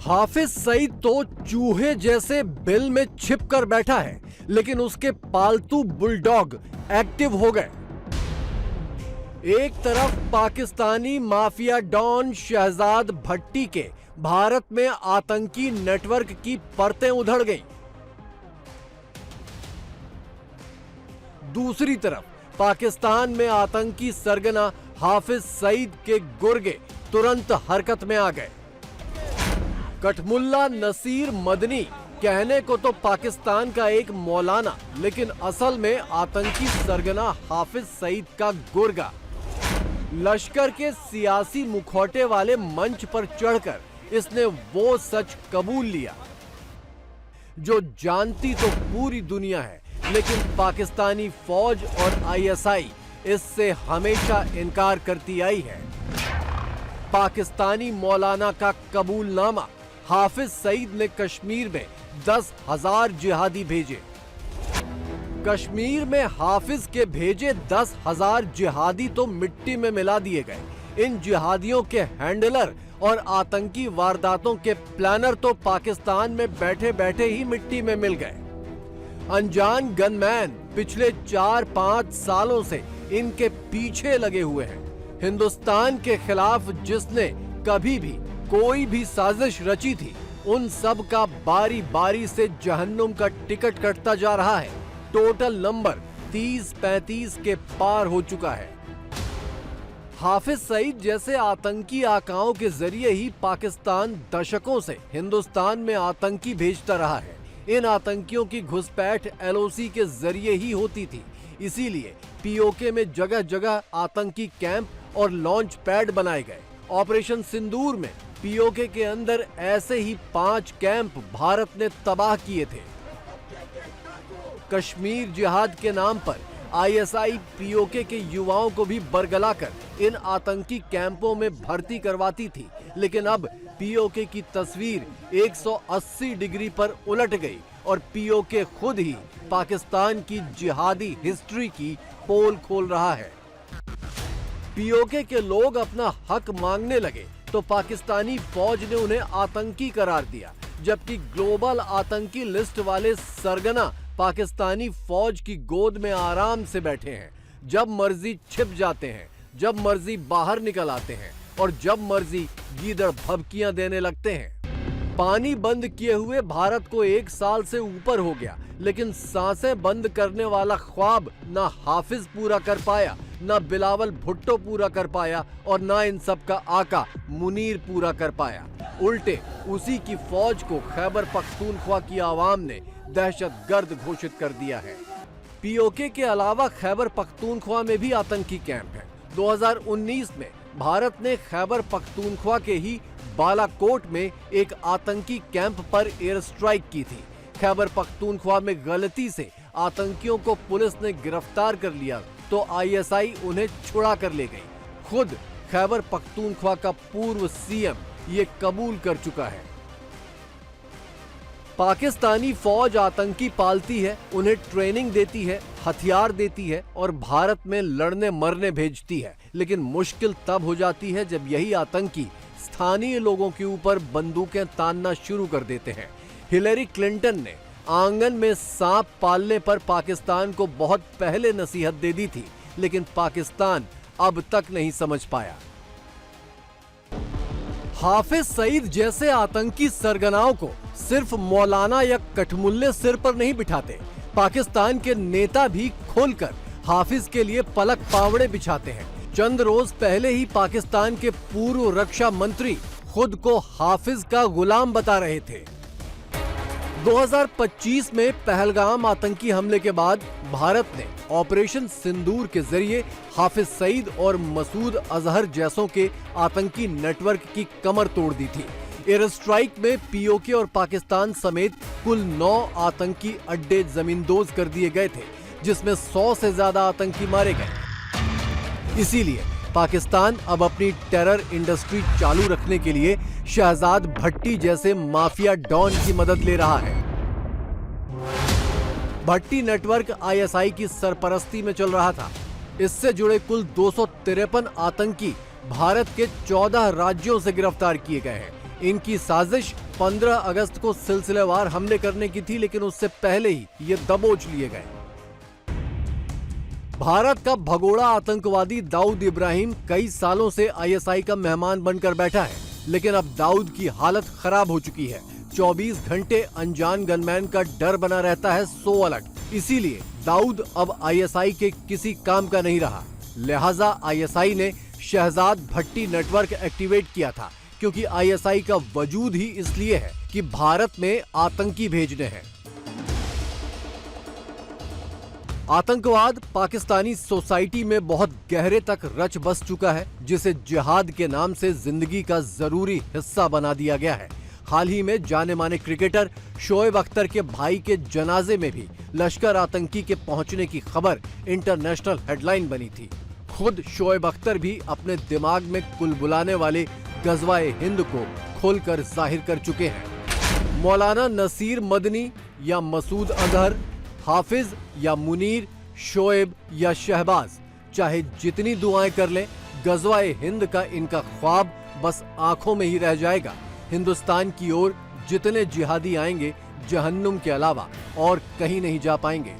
हाफिज सईद तो चूहे जैसे बिल में छिप कर बैठा है, लेकिन उसके पालतू बुलडॉग एक्टिव हो गए। एक तरफ पाकिस्तानी माफिया डॉन शहजाद भट्टी के भारत में आतंकी नेटवर्क की परतें उधड़ गईं। दूसरी तरफ पाकिस्तान में आतंकी सरगना हाफिज सईद के गुर्गे तुरंत हरकत में आ गए। कठमुल्ला नसीर मदनी कहने को तो पाकिस्तान का एक मौलाना, लेकिन असल में आतंकी सरगना हाफिज सईद का गुर्गा लश्कर के सियासी मुखौटे वाले मंच पर चढ़कर इसने वो सच कबूल लिया जो जानती तो पूरी दुनिया है, लेकिन पाकिस्तानी फौज और आईएसआई इससे हमेशा इनकार करती आई है। पाकिस्तानी मौलाना का कबूलनामा, हाफिज सईद ने कश्मीर में 10,000 जिहादी भेजे। कश्मीर में हाफिज के भेजे 10,000 जिहादी तो मिट्टी में मिला दिए गए। इन जिहादियों के हैंडलर और आतंकी वारदातों के प्लानर तो पाकिस्तान में बैठे बैठे ही मिट्टी में मिल गए। अनजान गनमैन पिछले 4-5 सालों से इनके पीछे लगे हुए हैं। हिंदुस्तान के खिलाफ जिसने कभी भी कोई भी साजिश रची थी, उन सब का बारी बारी से जहन्नुम का टिकट कटता जा रहा है। टोटल नंबर 30-35 के पार हो चुका है। हाफिज सईद जैसे आतंकी आकाओं के जरिए ही पाकिस्तान दशकों से हिंदुस्तान में आतंकी भेजता रहा है। इन आतंकियों की घुसपैठ एलओसी के जरिए ही होती थी, इसीलिए पीओके में जगह जगह आतंकी कैंप और लॉन्च पैड बनाए गए। ऑपरेशन सिंदूर में पीओके के अंदर ऐसे ही 5 कैंप भारत ने तबाह किए थे। कश्मीर जिहाद के नाम पर आईएसआई पीओके के युवाओं को भी बरगलाकर इन आतंकी कैंपों में भर्ती करवाती थी, लेकिन अब पीओके की तस्वीर 180 डिग्री पर उलट गई और पीओके खुद ही पाकिस्तान की जिहादी हिस्ट्री की पोल खोल रहा है। पीओके के लोग अपना हक मांगने लगे तो पाकिस्तानी फौज ने उन्हें आतंकी करार दिया, जबकि ग्लोबल आतंकी लिस्ट वाले सरगना पाकिस्तानी फौज की गोद में आराम से बैठे हैं। जब मर्जी छिप जाते हैं, जब मर्जी बाहर निकल आते हैं और जब मर्जी गीदड़ भभकियां देने लगते हैं। पानी बंद किए हुए भारत को 1 साल से ऊपर हो गया, लेकिन सांसें बंद करने वाला ख्वाब ना हाफिज पूरा कर पाया, ना बिलावल भुट्टो पूरा कर पाया और ना इन सब का आका मुनीर पूरा कर पाया। उल्टे उसी की फौज को खैबर पख्तूनख्वा की आवाम ने दहशतगर्द घोषित कर दिया है। पीओके के अलावा खैबर पख्तूनख्वा में भी आतंकी कैंप है। 2019 में भारत ने खैबर पख्तूनख्वा के ही बालाकोट में एक आतंकी कैंप पर एयर स्ट्राइक की थी। खैबर पख्तूनख्वा में गलती से आतंकियों को पुलिस ने गिरफ्तार कर लिया तो आईएसआई उन्हें छुड़ा कर ले गई। खुद खैबर पख्तूनख्वा का पूर्व सीएम ये कबूल कर चुका है। पाकिस्तानी फौज आतंकी पालती है, उन्हें ट्रेनिंग देती है, हथियार देती है और भारत में लड़ने मरने भेजती है, लेकिन मुश्किल तब हो जाती है जब यही आतंकी स्थानीय लोगों के ऊपर बंदूकें तानना शुरू कर देते हैं। हिलेरी क्लिंटन ने आंगन में सांप पालने पर पाकिस्तान को बहुत पहले नसीहत दे दी थी, लेकिन पाकिस्तान अब तक नहीं समझ पाया। हाफिज सईद जैसे आतंकी सरगनाओं को सिर्फ मौलाना या कठमुल्ले सिर पर नहीं बिठाते, पाकिस्तान के नेता भी खोलकर हाफिज के लिए पलक पावड़े बिछाते हैं। चंद रोज पहले ही पाकिस्तान के पूर्व रक्षा मंत्री खुद को हाफिज का गुलाम बता रहे थे। 2025 में पहलगाम आतंकी हमले के बाद भारत ने ऑपरेशन सिंदूर के जरिए हाफिज सईद और मसूद अजहर जैसों के आतंकी नेटवर्क की कमर तोड़ दी थी। एयर स्ट्राइक में पीओके और पाकिस्तान समेत कुल 9 आतंकी अड्डे जमींदोज कर दिए गए थे, जिसमें 100 से ज्यादा आतंकी मारे गए। इसीलिए पाकिस्तान अब अपनी टेरर इंडस्ट्री चालू रखने के लिए शहजाद भट्टी जैसे माफिया डॉन की मदद ले रहा है। भट्टी नेटवर्क आईएसआई की सरपरस्ती में चल रहा था। इससे जुड़े कुल 253 आतंकी भारत के 14 राज्यों से गिरफ्तार किए गए हैं। इनकी साजिश 15 अगस्त को सिलसिलेवार हमले करने की थी, लेकिन उससे पहले ही ये दबोच लिए गए। भारत का भगोड़ा आतंकवादी दाऊद इब्राहिम कई सालों से आईएसआई का मेहमान बनकर बैठा है, लेकिन अब दाऊद की हालत खराब हो चुकी है। 24 घंटे अनजान गनमैन का डर बना रहता है, सो अलर्ट। इसीलिए दाऊद अब आईएसआई के किसी काम का नहीं रहा। लिहाजा आईएसआई ने शहजाद भट्टी नेटवर्क एक्टिवेट किया था, क्योंकि आईएसआई का वजूद ही इसलिए है कि भारत में आतंकी भेजने हैं। आतंकवाद पाकिस्तानी सोसाइटी में बहुत गहरे तक रच बस चुका है, जिसे जिहाद के नाम से जिंदगी का जरूरी हिस्सा बना दिया गया है। हाल ही में जाने माने क्रिकेटर शोएब अख्तर के भाई के जनाजे में भी लश्कर आतंकी के पहुंचने की खबर इंटरनेशनल हेडलाइन बनी थी। खुद शोएब अख्तर भी अपने दिमाग में कुलबुलाने वाले गजवाए हिंद को खोलकर जाहिर कर चुके हैं। मौलाना नसीर मदनी या मसूद अजहर, हाफिज या मुनीर, शोएब या शहबाज, चाहे जितनी दुआएं कर लें, गजवाए हिंद का इनका ख्वाब बस आंखों में ही रह जाएगा। हिंदुस्तान की ओर जितने जिहादी आएंगे, जहन्नुम के अलावा और कहीं नहीं जा पाएंगे।